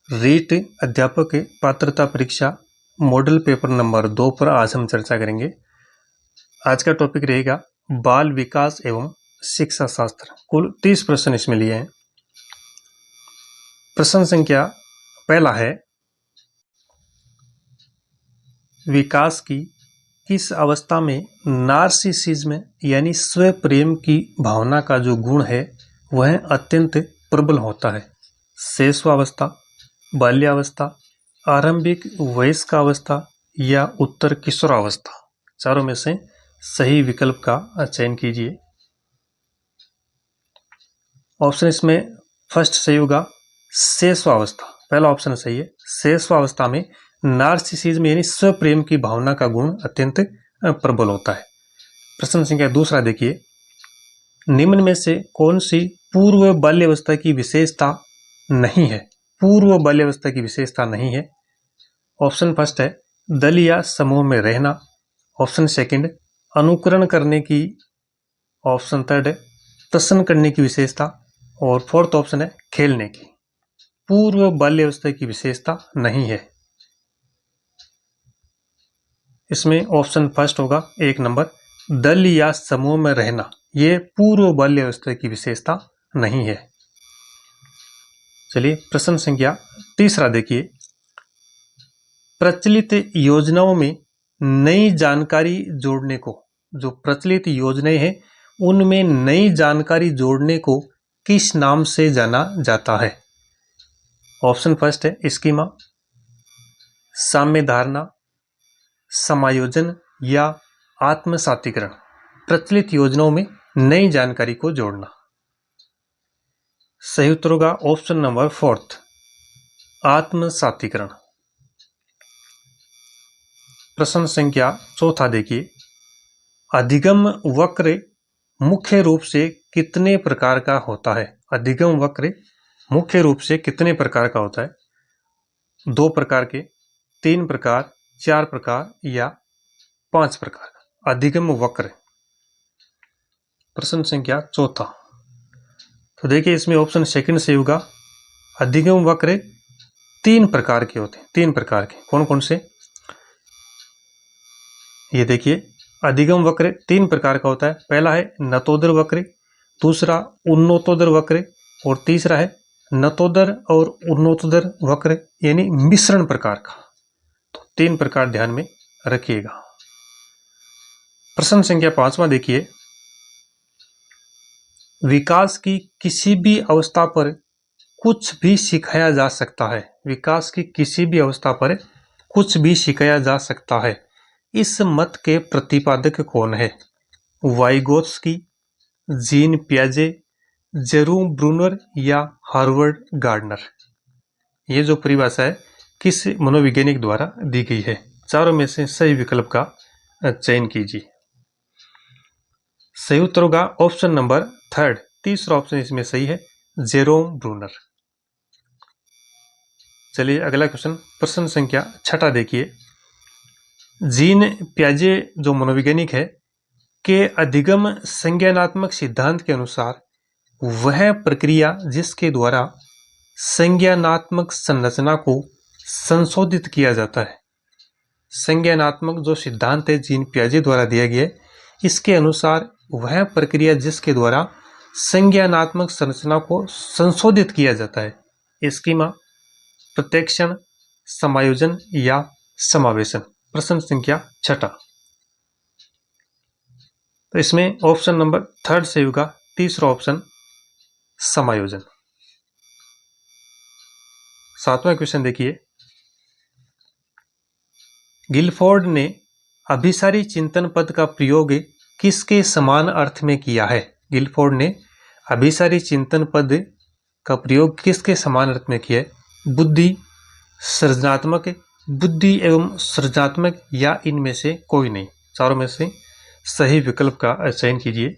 रीट अध्यापक पात्रता परीक्षा मॉडल पेपर नंबर 2 पर आज हम चर्चा करेंगे। आज का टॉपिक रहेगा बाल विकास एवं शिक्षा शास्त्र। कुल 30 प्रश्न इसमें लिए हैं। प्रश्न संख्या पहला है, विकास की किस अवस्था में नार्सिसिज्म यानी स्व प्रेम की भावना का जो गुण है वह अत्यंत प्रबल होता है? शैशवावस्था, बाल्यावस्था, आरंभिक वयस्कावस्था या उत्तर किशोरावस्था? चारों में से सही विकल्प का चयन कीजिए। ऑप्शन इसमें फर्स्ट सही होगा शैशवावस्था। पहला ऑप्शन सही है। शैशवावस्था में नार्सिसिज्म यानी स्व प्रेम की भावना का गुण अत्यंत प्रबल होता है। प्रश्न संख्या दूसरा देखिए, निम्न में से कौन सी पूर्व बाल्यावस्था की विशेषता नहीं है? पूर्व बाल्यावस्था की विशेषता नहीं है। ऑप्शन फर्स्ट है दल या समूह में रहना। ऑप्शन सेकंड अनुकरण करने की। ऑप्शन थर्ड है प्रश्न करने की विशेषता। और फोर्थ ऑप्शन है खेलने की। पूर्व बाल्यावस्था की विशेषता नहीं है। इसमें ऑप्शन फर्स्ट होगा 1 नंबर, दल या समूह में रहना। यह पूर्व बाल्यावस्था की विशेषता नहीं है। चलिए प्रश्न संख्या तीसरा देखिए, प्रचलित योजनाओं में नई जानकारी जोड़ने को, जो प्रचलित योजनाएं हैं उनमें नई जानकारी जोड़ने को किस नाम से जाना जाता है? ऑप्शन फर्स्ट है स्कीमा, साम्य धारणा, समायोजन या आत्मसातीकरण। प्रचलित योजनाओं में नई जानकारी को जोड़ना। सही उत्तर होगा ऑप्शन नंबर फोर्थ, आत्मसातीकरण। प्रश्न संख्या चौथा देखिए, अधिगम वक्र मुख्य रूप से कितने प्रकार का होता है? अधिगम वक्र मुख्य रूप से कितने प्रकार का होता है? 2 प्रकार के, 3 प्रकार, 4 प्रकार या 5 प्रकार का अधिगम वक्र। प्रश्न संख्या चौथा, तो देखिए इसमें ऑप्शन सेकंड से होगा अधिगम वक्र 3 प्रकार के होते हैं। 3 प्रकार के कौन कौन से? ये देखिए अधिगम वक्र 3 प्रकार का होता है। पहला है नतोदर वक्र, दूसरा उन्नतोदर वक्र और तीसरा है नतोदर और उन्नतोदर वक्र यानी मिश्रण प्रकार का। तो 3 प्रकार ध्यान में रखिएगा। प्रश्न संख्या 5वां देखिए, विकास की किसी भी अवस्था पर कुछ भी सिखाया जा सकता है। विकास की किसी भी अवस्था पर कुछ भी सिखाया जा सकता है, इस मत के प्रतिपादक कौन है? वाइगोत्स्की, जीन पियाजे, जेरोम ब्रूनर या हार्वर्ड गार्डनर? ये जो परिभाषा है किस मनोवैज्ञानिक द्वारा दी गई है? चारों में से सही विकल्प का चयन कीजिए। सही उत्तर होगा ऑप्शन नंबर थर्ड, तीसरा ऑप्शन इसमें सही है, जेरोम ब्रूनर। चलिए अगला क्वेश्चन, प्रश्न संख्या 6 देखिए, जीन पियाजे जो मनोवैज्ञानिक है के अधिगम संज्ञानात्मक सिद्धांत के अनुसार वह प्रक्रिया जिसके द्वारा संज्ञानात्मक संरचना को संशोधित किया जाता है। संज्ञानात्मक जो सिद्धांत है जीन पियाजे द्वारा दिया गया है, इसके अनुसार वह प्रक्रिया जिसके द्वारा संज्ञानात्मक संरचना को संशोधित किया जाता है। स्कीमा, प्रत्यक्षण, समायोजन या समावेशन? प्रश्न संख्या 6, तो इसमें ऑप्शन नंबर थर्ड से होगा तीसरा ऑप्शन, समायोजन। 7वां क्वेश्चन देखिए, गिलफोर्ड ने अभिसारी चिंतन पद का प्रयोग किसके समान अर्थ में किया है? गिलफोर्ड ने अभिसारी चिंतन पद का प्रयोग किसके समान अर्थ में किया है? बुद्धि, सृजनात्मक, बुद्धि एवं सृजनात्मक या इनमें से कोई नहीं? चारों में से सही विकल्प का चयन कीजिए।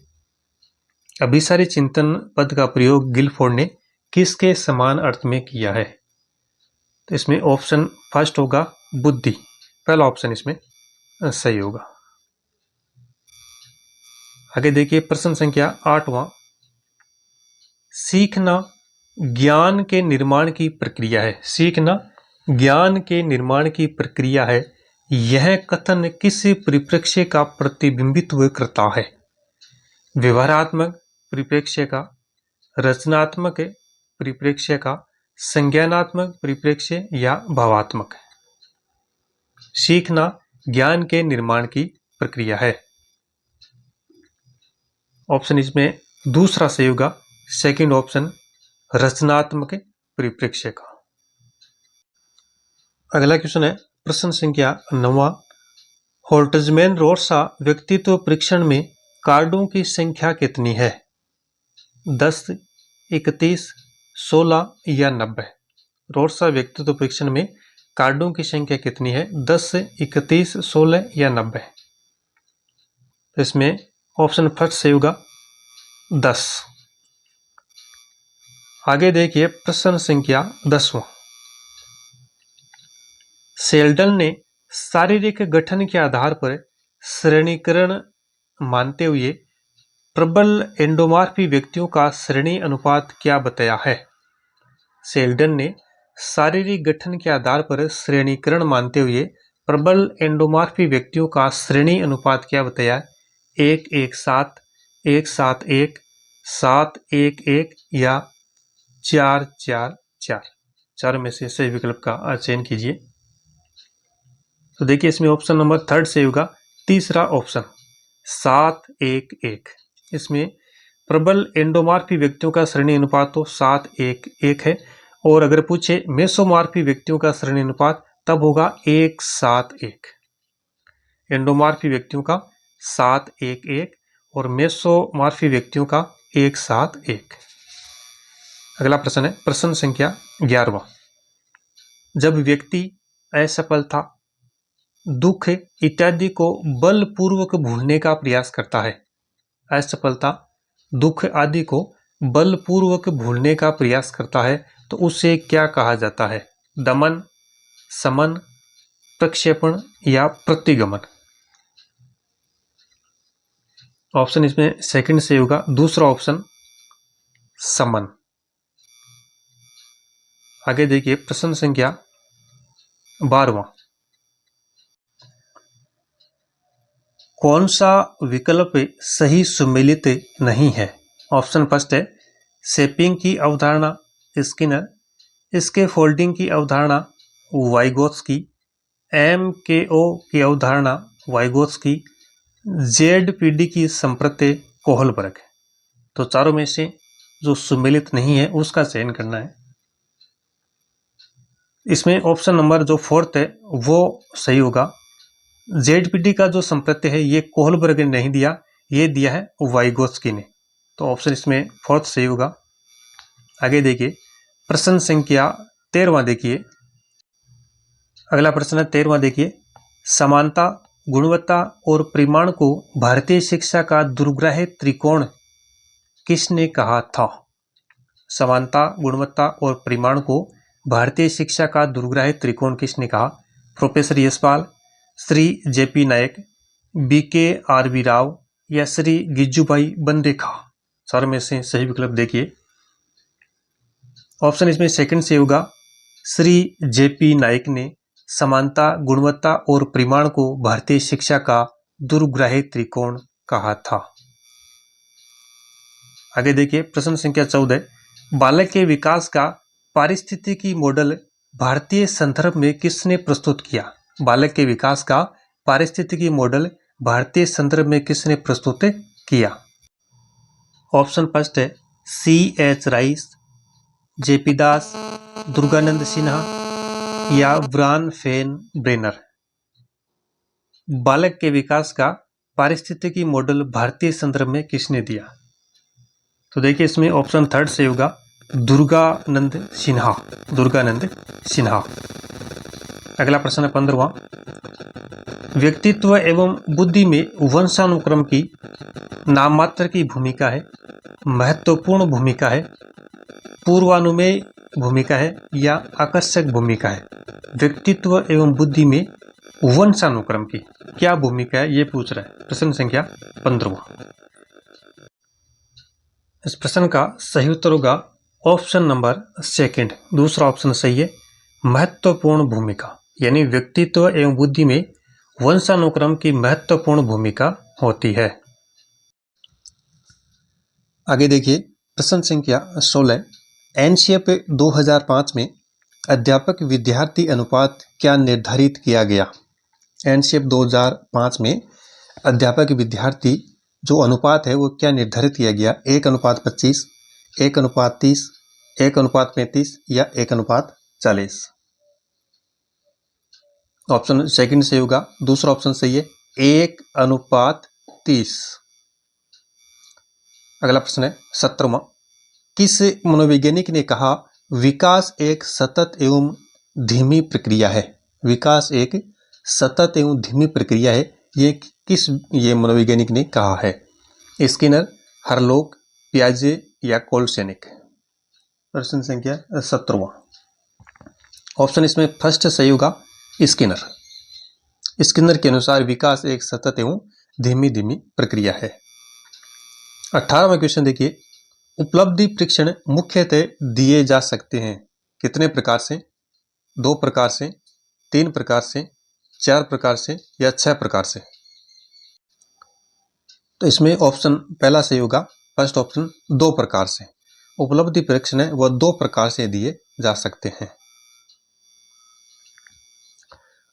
अभिसारी चिंतन पद का प्रयोग गिलफोर्ड ने किसके समान अर्थ में किया है? तो इसमें ऑप्शन फर्स्ट होगा बुद्धि। पहला ऑप्शन इसमें सही होगा। आगे देखिए प्रश्न संख्या 8वां, सीखना ज्ञान के निर्माण की प्रक्रिया है। सीखना ज्ञान के निर्माण की प्रक्रिया है। यह कथन किस परिप्रेक्ष्य का प्रतिबिंबित्व करता है? व्यवहारात्मक परिप्रेक्ष्य का, रचनात्मक परिप्रेक्ष्य का, संज्ञानात्मक परिप्रेक्ष्य या भावात्मक? सीखना ज्ञान के निर्माण की प्रक्रिया है। ऑप्शन इसमें दूसरा सही होगा, सेकंड ऑप्शन रचनात्मक परिप्रेक्ष्य का। अगला क्वेश्चन है प्रश्न संख्या 9। होल्ट्जमैन रोड्सा व्यक्तित्व परीक्षण में कार्डों की संख्या कितनी है? 10, 31, 16 या 90? रोड्सा व्यक्तित्व परीक्षण में कार्डों की संख्या कितनी है? 10, 31, 16 या 90? तो इसमें ऑप्शन फर्स्ट सही होगा 10। आगे देखिए प्रश्न संख्या 10वां। शेल्डन ने शारीरिक गठन के आधार पर श्रेणीकरण मानते हुए प्रबल एंडोमॉर्फी व्यक्तियों का श्रेणी अनुपात क्या बताया है? शेल्डन ने शारीरिक गठन के आधार पर श्रेणीकरण मानते हुए प्रबल एंडोमॉर्फी व्यक्तियों का श्रेणी अनुपात क्या बताया? 1, 1, 7, 1, 7, 1, 7, 1, 1 या 4, 4, 4? चार में से सही विकल्प का चयन कीजिए। तो देखिए इसमें ऑप्शन नंबर थर्ड सही होगा, तीसरा ऑप्शन 7, 1, 1। इसमें प्रबल एंडोमॉर्फी व्यक्तियों का श्रेणी अनुपात तो 7, 1, 1 है, और अगर पूछे मेसोमॉर्फी व्यक्तियों का श्रेणी अनुपात तब होगा 1, 7, 1। एंडोमॉर्फी व्यक्तियों का 7, 1, 1 और मेसोमॉर्फी व्यक्तियों का 1, 7, 1। अगला प्रश्न है प्रश्न संख्या 11वां। जब व्यक्ति असफलता, दुख इत्यादि को बलपूर्वक भूलने का प्रयास करता है, असफलता, दुख आदि को बलपूर्वक भूलने का प्रयास करता है, तो उसे क्या कहा जाता है? दमन, समन, प्रक्षेपण या प्रतिगमन? ऑप्शन इसमें सेकंड से होगा, दूसरा ऑप्शन समन। आगे देखिए प्रश्न संख्या 12वां। कौन सा विकल्प सही सुमेलित नहीं है? ऑप्शन फर्स्ट है शेपिंग की अवधारणा स्किनर, इसके फोल्डिंग की अवधारणा वाइगोत्स्की, MKO की अवधारणा वाइगोत्स्की, ZPD की संप्रत्यय कोहलबर्ग। तो चारों में से जो सुमेलित नहीं है उसका चयन करना है। इसमें ऑप्शन नंबर जो फोर्थ है वो सही होगा। ZPD का जो संप्रत्यय है ये कोहलबर्ग ने नहीं दिया, ये दिया है वाइगोत्स्की ने। तो ऑप्शन इसमें फोर्थ सही होगा। आगे देखिए प्रश्न संख्या 13वां देखिए। अगला प्रश्न है 13वां देखिए। समानता, गुणवत्ता और परिमाण को भारतीय शिक्षा का दुर्ग्राह्य त्रिकोण किसने कहा था? समानता, गुणवत्ता और परिमाण को भारतीय शिक्षा का दुर्ग्राह्य त्रिकोण किसने कहा? प्रोफेसर यशपाल, श्री JP नायक, BKRV राव या श्री गिज्जूभाई बंदेखा? चार में से सही विकल्प देखिए। ऑप्शन इसमें सेकंड से होगा, श्री JP नायक ने समानता, गुणवत्ता और परिमाण को भारतीय शिक्षा का दुर्ग्राह्य त्रिकोण कहा था। आगे देखिए प्रश्न संख्या 14। बालक के विकास का पारिस्थितिकी मॉडल भारतीय संदर्भ में किसने प्रस्तुत किया? बालक के विकास का पारिस्थितिकी मॉडल भारतीय संदर्भ में किसने प्रस्तुत किया? ऑप्शन फर्स्ट है CH राइस, JP दास, दुर्गानंद सिन्हा या ब्रान फेन ब्रेनर? बालक के विकास का पारिस्थितिकी मॉडल भारतीय संदर्भ में किसने दिया? तो देखिए इसमें ऑप्शन थर्ड से होगा, दुर्गानंद सिन्हा, दुर्गानंद सिन्हा। अगला प्रश्न है 15वां। व्यक्तित्व एवं बुद्धि में वंशानुक्रम की नाममात्र की भूमिका है, महत्वपूर्ण भूमिका है, पूर्वानुमेय भूमिका है या आकर्षक भूमिका है? व्यक्तित्व एवं बुद्धि में वंशानुक्रम की क्या भूमिका है ये पूछ रहा है। प्रश्न संख्या 15वां। इस प्रश्न का सही उत्तर होगा ऑप्शन नंबर सेकंड, दूसरा ऑप्शन सही है। महत्वपूर्ण भूमिका, यानी व्यक्तित्व एवं बुद्धि में वंशानुक्रम की महत्वपूर्ण भूमिका होती है। आगे देखिए प्रश्न संख्या 16, एनसीएफ 2005 में अध्यापक विद्यार्थी अनुपात क्या निर्धारित किया गया? एनसीएफ 2005 में अध्यापक विद्यार्थी जो अनुपात है वो क्या निर्धारित किया गया? 1:25, 1:30, 1:35 या 1:40? ऑप्शन सेकंड सही होगा, दूसरा ऑप्शन सही है 1:30। अगला प्रश्न है 17वां, किस मनोवैज्ञानिक ने कहा विकास एक सतत एवं धीमी प्रक्रिया है? विकास एक सतत एवं धीमी प्रक्रिया है, ये मनोवैज्ञानिक ने कहा है? स्किनर, हरलोक, पियाजे या कोलसेनिक? प्रश्न संख्या 17वां, ऑप्शन इसमें फर्स्ट सही होगा स्किनर। स्किनर के अनुसार विकास एक सतत एवं धीमी धीमी प्रक्रिया है। 18वां क्वेश्चन देखिए, उपलब्धि परीक्षण मुख्यतः दिए जा सकते हैं कितने प्रकार से? 2 प्रकार से, 3 प्रकार से, 4 प्रकार से या 6 प्रकार से? तो इसमें ऑप्शन पहला सही होगा, फर्स्ट ऑप्शन 2 प्रकार से। उपलब्धि परीक्षण है वह 2 प्रकार से दिए जा सकते हैं।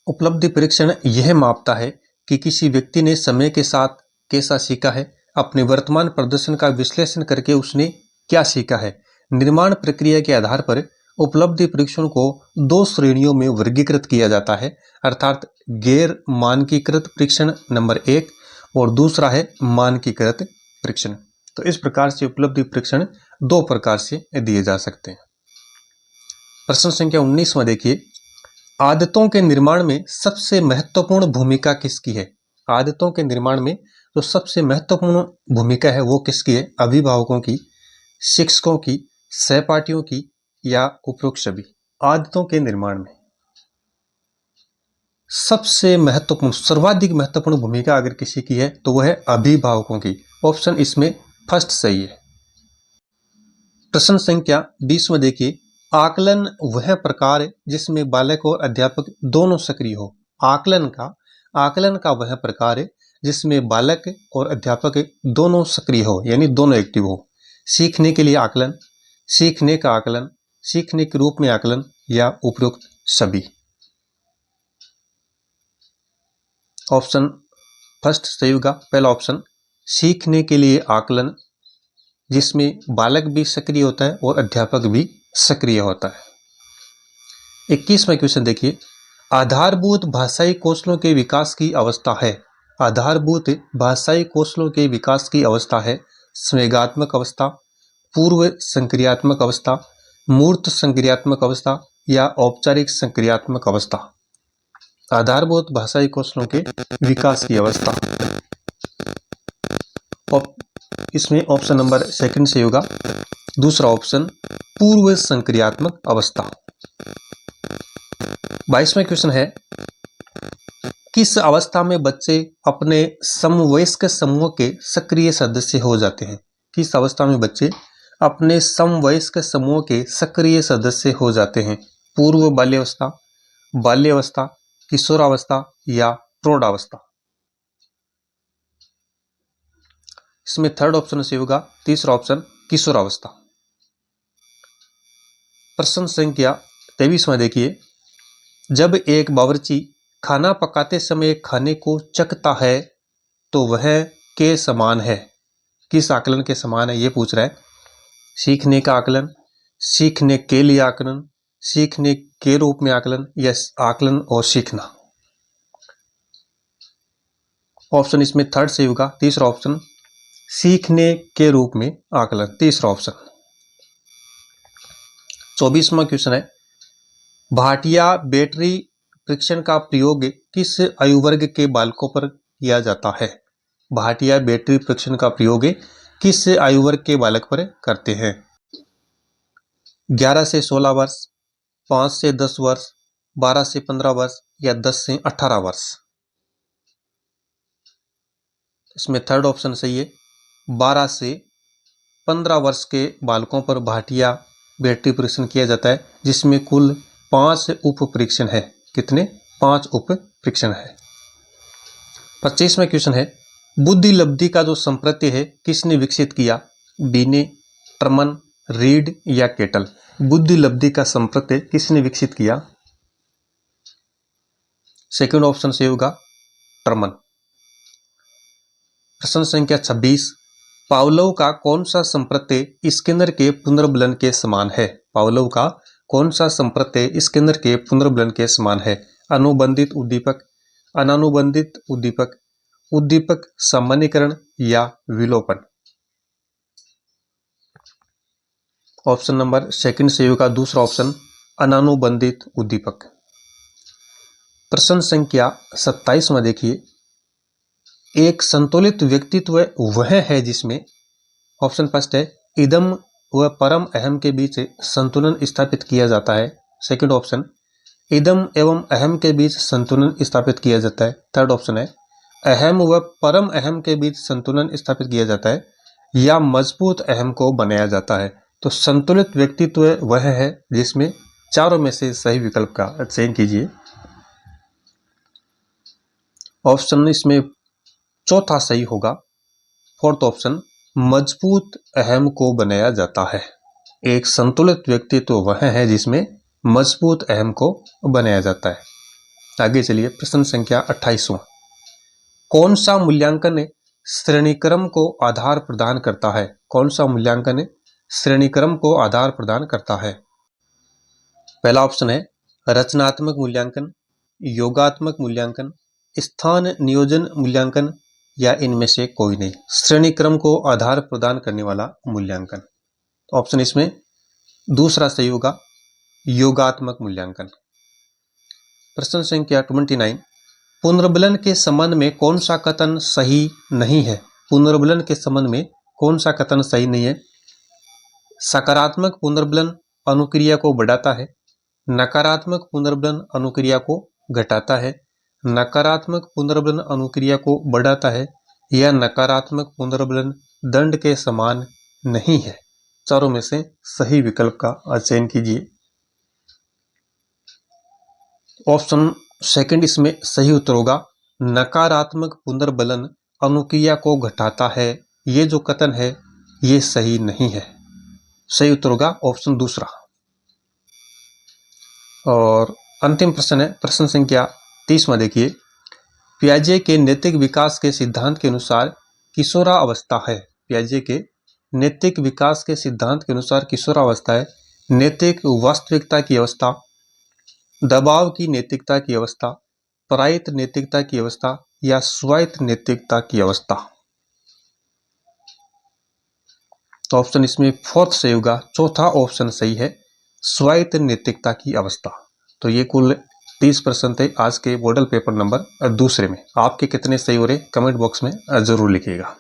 उपलब्धि परीक्षण यह मापता है कि किसी व्यक्ति ने समय के साथ कैसा सीखा है, अपने वर्तमान प्रदर्शन का विश्लेषण करके उसने क्या सीखा है। निर्माण प्रक्रिया के आधार पर उपलब्धि परीक्षण को 2 श्रेणियों में वर्गीकृत किया जाता है, अर्थात गैर मानकीकृत परीक्षण नंबर 1 और दूसरा है मानकीकृत परीक्षण। तो इस प्रकार से उपलब्धि परीक्षण 2 प्रकार से दिए जा सकते हैं। प्रश्न संख्या 19वां देखिए, आदतों के निर्माण में सबसे महत्वपूर्ण भूमिका किसकी है? आदतों के निर्माण में जो सबसे महत्वपूर्ण भूमिका है वो किसकी है? अभिभावकों की, शिक्षकों की, सहपाठियों की या उपरोक्त सभी? आदतों के निर्माण में सबसे महत्वपूर्ण, सर्वाधिक महत्वपूर्ण भूमिका अगर किसी की है तो वह है अभिभावकों की। ऑप्शन इसमें फर्स्ट सही है। प्रश्न संख्या 20 में देखिए, आकलन वह प्रकार है जिसमें बालक और अध्यापक दोनों सक्रिय हो। आकलन का वह प्रकार है जिसमें बालक और अध्यापक दोनों सक्रिय हो, यानी दोनों एक्टिव हो। सीखने के लिए आकलन, सीखने का आकलन, सीखने के रूप में आकलन या उपरोक्त सभी? ऑप्शन फर्स्ट सही होगा, पहला ऑप्शन सीखने के लिए आकलन, जिसमें बालक भी सक्रिय होता है और अध्यापक भी सक्रिय होता है। 21वां क्वेश्चन देखिए, आधारभूत भाषाई कौशलों के विकास की अवस्था है। आधारभूत भाषाई कौशलों के विकास की अवस्था है संवेगात्मक अवस्था, पूर्व संक्रियात्मक अवस्था, मूर्त संक्रियात्मक अवस्था या औपचारिक संक्रियात्मक अवस्था? आधारभूत भाषाई कौशलों के विकास की अवस्था, इसमें ऑप्शन नंबर सेकंड से होगा, दूसरा ऑप्शन पूर्व संक्रियात्मक अवस्था। 22वां क्वेश्चन है, किस अवस्था में बच्चे अपने समवयस्क समूह के सक्रिय सदस्य हो जाते हैं? किस अवस्था में बच्चे अपने समवयस्क समूह के सक्रिय सदस्य हो जाते हैं? पूर्व बाल्यावस्था, बाल्यावस्था, किशोरावस्था या प्रौढ़ावस्था? इसमें थर्ड ऑप्शन से होगा, तीसरा ऑप्शन किशोरावस्था। प्रश्न संख्या 23वां देखिए, जब एक बावर्ची खाना पकाते समय खाने को चखता है तो वह के समान है? किस आकलन के समान है ये पूछ रहा है। सीखने का आकलन, सीखने के लिए आकलन, सीखने के रूप में आकलन या आकलन और सीखना? ऑप्शन इसमें थर्ड से होगा, तीसरा ऑप्शन सीखने के रूप में आकलन, तीसरा ऑप्शन। 24वां क्वेश्चन है, भाटिया बैटरी परीक्षण का प्रयोग किस आयु वर्ग के बालकों पर किया जाता है? भाटिया बैटरी परीक्षण का प्रयोग किस आयु वर्ग के बालक पर करते हैं? 11 से 16 वर्ष, 5 से 10 वर्ष, 12 से 15 वर्ष या 10 से 18 वर्ष? इसमें थर्ड ऑप्शन सही है, 12 से 15 वर्ष के बालकों पर भाटिया बैटरी परीक्षण किया जाता है, जिसमें कुल 5 उप परीक्षण है। कितने? 5 उप परीक्षण है। 25वां क्वेश्चन है, बुद्धि लब्धि का जो संप्रत्यय है किसने विकसित किया? बीने, ट्रमन, रीड या केटल? बुद्धि लब्धि का संप्रत्यय किसने विकसित किया? सेकंड ऑप्शन से होगा ट्रमन। प्रश्न संख्या 26, पावलोव का कौन सा संप्रत्यय स्किनर के पुनर्बलन के समान है? पावलोव का कौन सा संप्रत्यय स्किनर के पुनर्बलन के समान है? अनुबंधित उद्दीपक, अनानुबंधित उद्दीपक, उद्दीपक सामान्यीकरण या विलोपन? ऑप्शन नंबर सेकंड से होगा दूसरा ऑप्शन, अनानुबंधित उद्दीपक। प्रश्न संख्या 27 में देखिए, एक संतुलित व्यक्तित्व वह है जिसमें, ऑप्शन फर्स्ट है, इदम व परम अहम के बीच संतुलन स्थापित किया जाता है। सेकंड ऑप्शन, इदम एवं अहम के बीच संतुलन स्थापित किया जाता है। थर्ड ऑप्शन है, अहम व परम अहम के बीच संतुलन स्थापित किया जाता है या मजबूत अहम को बनाया जाता है। तो संतुलित व्यक्तित्व वह है जिसमें चारों में से सही विकल्प का चयन कीजिए। ऑप्शन इसमें चौथा सही होगा, फोर्थ ऑप्शन, मजबूत अहम को बनाया जाता है। एक संतुलित व्यक्तित्व वह है जिसमें मजबूत अहम को बनाया जाता है। आगे चलिए, प्रश्न संख्या 28वां, कौन सा मूल्यांकन श्रेणीक्रम को आधार प्रदान करता है? कौन सा मूल्यांकन श्रेणीक्रम को आधार प्रदान करता है? पहला ऑप्शन है रचनात्मक मूल्यांकन, योगात्मक मूल्यांकन, स्थान नियोजन मूल्यांकन या इनमें से कोई नहीं। श्रेणीक्रम को आधार प्रदान करने वाला मूल्यांकन। ऑप्शन इसमें दूसरा सही होगा, योगात्मक मूल्यांकन। प्रश्न संख्या 29, पुनर्बलन के संबंध में कौन सा कथन सही नहीं है? पुनर्बलन के संबंध में कौन सा कथन सही नहीं है? सकारात्मक पुनर्बलन अनुक्रिया को बढ़ाता है, नकारात्मक पुनर्बलन अनुक्रिया को घटाता है, नकारात्मक पुनर्बलन अनुक्रिया को बढ़ाता है या नकारात्मक पुनर्बलन दंड के समान नहीं है। चारों में से सही विकल्प का चयन कीजिए। ऑप्शन सेकंड इसमें सही उत्तर होगा, नकारात्मक पुनर्बलन अनुक्रिया को घटाता है। ये जो कथन है ये सही नहीं है। सही उत्तर होगा ऑप्शन दूसरा। और अंतिम प्रश्न है प्रश्न संख्या 30 में देखिए, पियाजे के नैतिक विकास के सिद्धांत के अनुसार किशोरावस्था है। पियाजे के नैतिक विकास के सिद्धांत के अनुसार किशोरावस्था है नैतिक वास्तविकता की अवस्था, दबाव की नैतिकता की अवस्था, प्रायित नैतिकता की अवस्था या स्वायत्त नैतिकता की अवस्था। तो ऑप्शन इसमें फोर्थ सही होगा, चौथा ऑप्शन सही है, स्वायत्त नैतिकता की अवस्था। तो ये कुल 30 प्रश्न थे आज के मॉडल पेपर नंबर दूसरे में। आपके कितने सही हो रहे कमेंट बॉक्स में जरूर लिखिएगा।